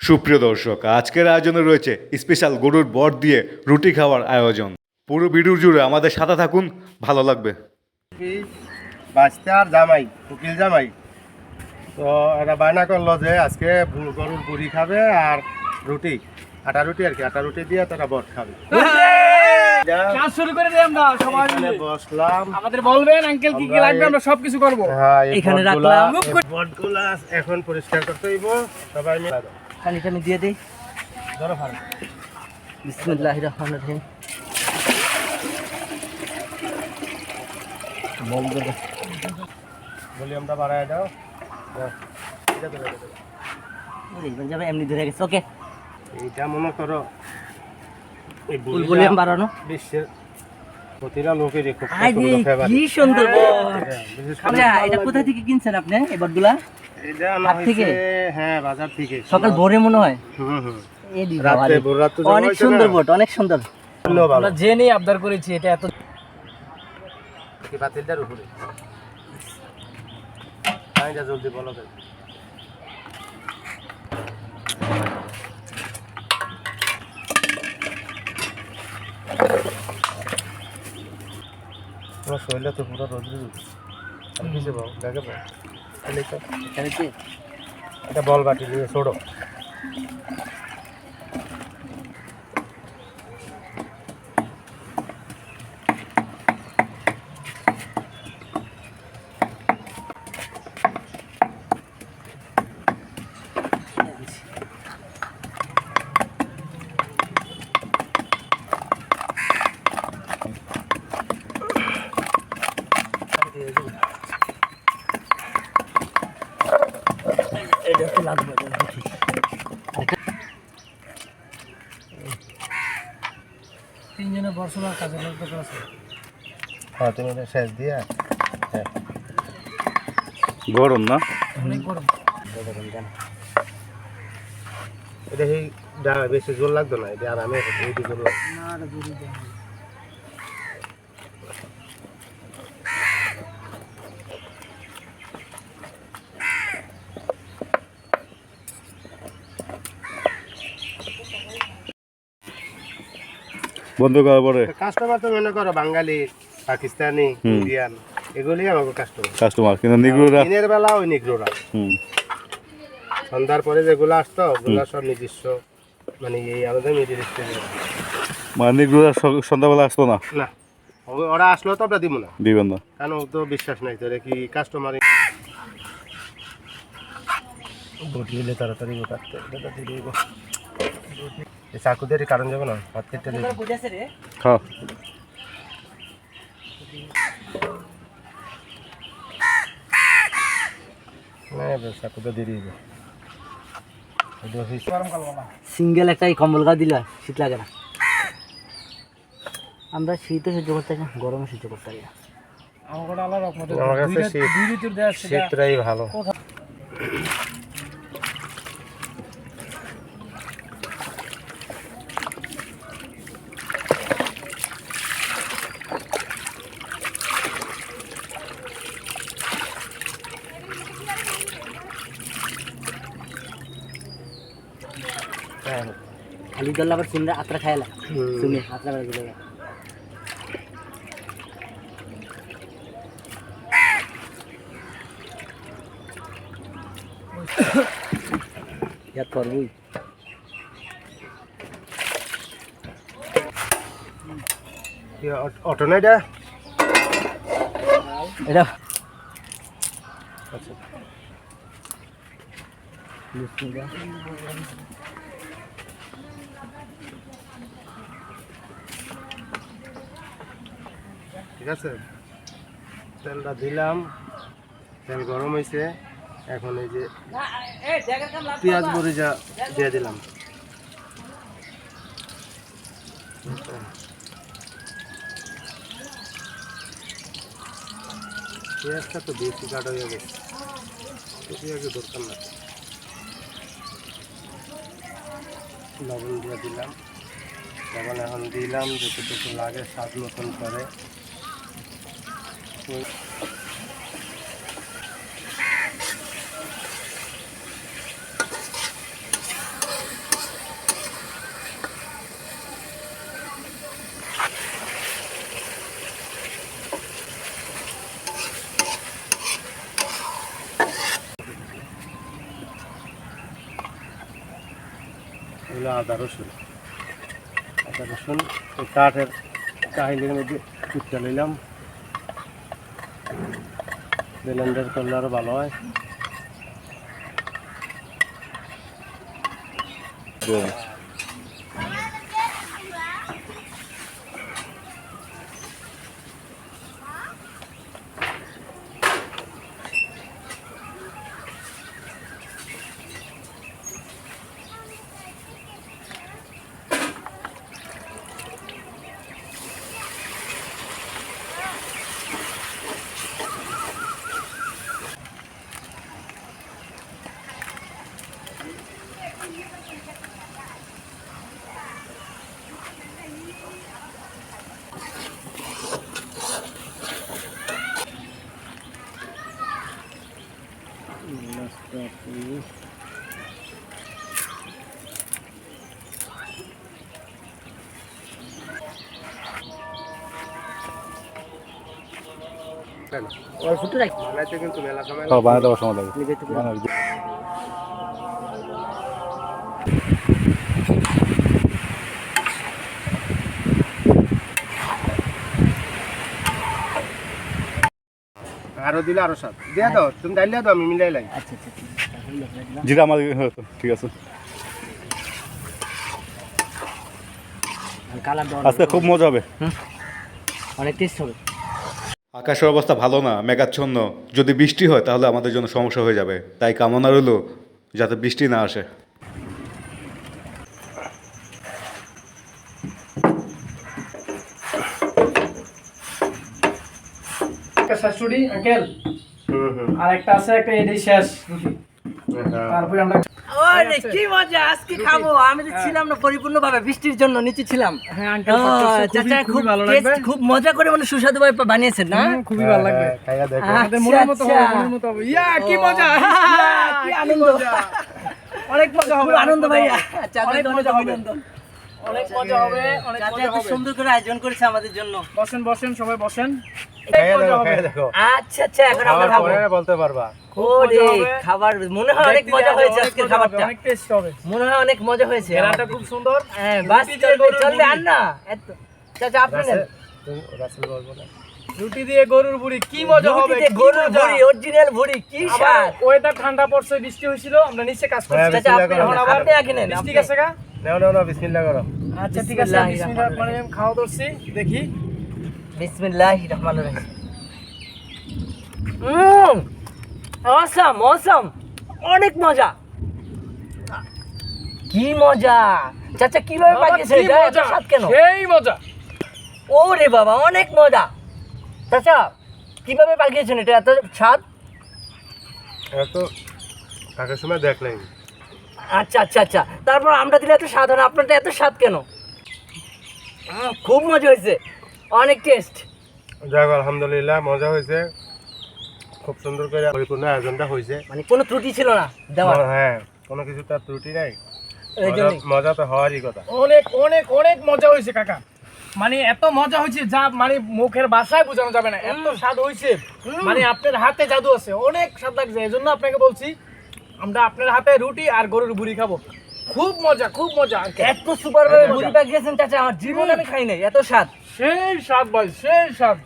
সুপ্রিয় দর্শক, আজকের আয়োজনে রয়েছে স্পেশাল গরুর বট দিয়ে রুটি খাওয়ার আয়োজন। পুরো ভিডিও জুড়ে আমাদের সাথে থাকুন, ভালো লাগবে। বাচ্চা আর জামাই উকিল জামাই তো এটা বায়না করলো যে আজকে গরুর বুড়ি খাবে আর রুটি আটা রুটি আর কি আটা রুটি দিয়ে তারা বট খাবে। কাজ শুরু করে দিই আমরা সবাই এখানে মিলে। বসলাম, আমাদের বলবেন আঙ্কেল কি কি লাগবে, আমরা সবকিছু করব। হ্যাঁ এখানে রাখলাম। বটগুলা এখন পরিষ্কার করতে হইব। সবাই মিলে পানি টানি দিয়ে দিই। ধরো ভালো বিসমিল্লাহির রহমানির রহিম। ভলিউমটা বাড়ায় দাও। হ্যাঁ, এটা ধরে দাও। দেখবেন যাবে এমনি ধরে গেছে। ওকে, এইটা মনে করো এই ফুল ভলিউম বাড়ানো। বিশ্বের প্রতিটা লোকেরই খুব আই পছন্দ ফেভারিট। কি সুন্দর বট। বিশেষ করে আচ্ছা, এটা কোথা থেকে কিনছেন আপনি এই বটগুলা? এটা আনা হাট থেকে? হয়েছে, হ্যাঁ বাজার থেকে। সকাল ভোরে মনে হয়। হুম। এই দি রাতে বাবারে। ভোর রাত তো যাওয়া অনেক হয়েছে সুন্দর না? বট, অনেক সুন্দর। ভালো ভালো। আমরা জেনেই আবদার করেছি এটা এত কি পাতিলটার উপরে পানিটা জলদি বলো তো। তোমার শরীরটা তো পুরো রোদ্রে কিছু পাও দেখে পাও তাহলে তো এখানে কি? এটা বল বাটি দিয়ে ছোড়ো। এটা তো লাগবে। তিনজনের বর্ষমার কাজে লাগবে তো আছে। হ্যাঁ তুমি এটা শেষ দিয়া। হ্যাঁ গরম না? অনেক গরম। এটা সেই বেশি জোর লাগতো না, এটা আরামে এইটি জোর লাগতো। না এটা জরুরি দেয়। বন্ধ করার পরে কাস্টমার তো মনে করো বাঙালি, পাকিস্তানি, ইন্ডিয়ান, এগুলি আমাকে কাস্টমার। কাস্টমার কিন্তু নিগ্রোরা। দিনের বেলা ওই নিগ্রোরা, সন্ধ্যার পরে যেগুলো আসতো ওগুলো সব নিজস্ব, মানে এই আমাদের মিডিল স্টেজে। মানে নিগ্রোরা সন্ধ্যাবেলা আসতো না? না, ওরা আসলো তো আমরা দিব না, দিবেন না? কারণ ও তো বিশ্বাস নাই তোরে কি কাস্টমার বটি হলে তাড়াতাড়ি কাটতে চাকুদের কারণ যাবে না, হাত কেটে দেবে। বুঝাছে রে। খাও। চাকুটা দিয়ে দিবে। সিঙ্গেল একটাই কম্বল গায়ে দিলে শীত লাগে না। আমরা শীতও সহ্য করতে পারি না, গরমও সহ্য করতে পারি না। আমার আলাদা রকম। আমার কাছে দুই ঋতুর দেশ সেটা শীতটাই ভালো। খালি জল আবার শুনলে আত্রা খাইলা শুনে আত্রা বেড়ে দিলে ইয়াত করবই। অটো না এটা? এটা আচ্ছা ঠিক আছে, তেলটা দিলাম, তেল গরম হয়েছে, এখন এই যে পেঁয়াজ বড়ি যা দিয়ে দিলাম। পেঁয়াজটা তো বেশি কাটা হয়ে গেছে, পেঁয়াজ দরকার না। লবণ দিয়ে দিলাম, লবণ এখন দিলাম যতটুকু লাগে স্বাদ মতন করে। এগুলো আদা রসুন এই কাঠের কাহিনীর মধ্যে কুচটা নিলাম, ব্লেন্ডার করলে আরও ভালো হয়। ওর ফুটো রাখ বানাইতে কিন্তু মেলা সময় বানাতে সময় লাগে। নিজে একটু করে। আরো দিলে আরো স্বাদ দিয়ে দাও, তুমি ডাইলে দাও, আমি মিলাই লাই। আচ্ছা আচ্ছা আচ্ছা যেটা আমার ঠিক আছে। কালার দাও আজকে খুব মজা হবে। অনেক টেস্ট হবে। আকাশের অবস্থা ভালো না, মেঘাচ্ছন্ন। যদি বৃষ্টি হয় তাহলে আমাদের জন্য সমস্যা হয়ে যাবে, তাই কামনা রইল যাতে বৃষ্টি না আসে। একটা শাশুড়ি আঙ্কেল আর একটা আছে একটা এটাই শেষ রুটি। তারপরে আমরা ওরে কি মজা, আজকে খাবো। আমি তো ছিলাম না পরিপূর্ণভাবে, বৃষ্টির জন্য নিচে ছিলাম। হ্যাঁ আঙ্কেল পাঠাচ্ছে, চাচা খুবই খুব ভালো লাগবে। খুব মজা করে মানে সুস্বাদু ভাবে বানিয়েছেন না? খুবই ভালো লাগবে। খাইয়া দেখো। আমাদের মনের মতো হবে, মনের মতো হবে। ইয়া কি মজা, ইয়া, কি আনন্দ, অনেক মজা হবে। খুব আনন্দ ভাইয়া। চাচা অনেক অনেক মজা হবে। অভিনন্দন। অনেক মজা হবে, অনেক চাচা মজা এত হবে। সুন্দর করে আয়োজন করেছে আমাদের জন্য। বসেন বসেন সবাই বসেন। খাইয়া মজা দেখো, হবে। খাইয়া দেখো। আচ্ছা আচ্ছা, এখন আমরা খাওয়ার খাবো। পরে বলতে পারবা। ওরে মজা হবে। খাবার মনে হয় অনেক দেখতে মজা যাবে, হয়েছে অনেক আজকের মজা হবে, খাবারটা। অনেক টেস্ট হবে। মনে হয় অনেক মজা হয়েছে। রান্নাটা খুব সুন্দর। হ্যাঁ বাস রুটি দিয়ে চলবে গরুর চলবে, মুড়ি। আর না চাচা আপনি নেন। রাসেল বলবো না। রুটি দিয়ে গরুর বুড়ি কি মজা হবে, রুটিতে কি গরুর মজা। ভুড়ি, অরিজিনাল ভুড়ি, কি আবার স্বাদ। ওয়েদার ঠান্ডা পড়ছে, বৃষ্টি হয়েছিল, আমরা নিচে কাজ করছি। হ্যাঁ, চাচা আপনি বিসমিল্লাহ করো। এখন আবার আপনি আগে নেন। বৃষ্টি আপনি। গেছে গা? নাও নাও নাও, বিসমিল্লাহ করো। আচ্ছা ঠিক আছে, বিসমিল্লাহির বিসমিল্লাহ রহমানির মানে আমি খাওয়া ধরছি, দেখি। বিসমিল্লাহির রহমানির রহিম। অসাম অসাম, অনেক মজা। কি মজা চাচা, কিভাবে বাবা, পাকিয়েছে কি এটা? এত মজা, স্বাদ কেন? সেই মজা। ওরে বাবা, অনেক মজা। চাচা কিভাবে পাকিয়েছেন এটা এত স্বাদ? এত থাকার সময় দেখলেন। আচ্ছা আচ্ছা আচ্ছা, তারপর আমরা দিলে এত স্বাদ হয় না, আপনারটা এত স্বাদ কেন? খুব মজা হয়েছে, অনেক টেস্ট। যাক আলহামদুলিল্লাহ, মজা হয়েছে। খুব সুন্দর করে পরিপূর্ণ আয়োজনটা হয়েছে। মানে কোনো ত্রুটি ছিল না দেওয়ার। হ্যাঁ, কোনো কিছু তার ত্রুটি নাই। এই জন্যই। মজা তো হওয়ারই কথা। অনেক অনেক অনেক মজা হয়েছে কাকা। মানে এত মজা হয়েছে যা মানে মুখের ভাষায় বোঝানো যাবে না, এত স্বাদ হয়েছে। মানে আপনার হাতে জাদু আছে, অনেক স্বাদ লাগছে। এই জন্য আপনাকে বলছি আমরা আপনার হাতে রুটি আর গরুর বুড়ি খাবো। খুব মজা, খুব মজা। এত সুপার ভাবে মুড়ি পাকিয়েছেন চাচা, আমার জীবনে আমি খাই নাই এত স্বাদ। সেই স্বাদ ভাই, সেই স্বাদ।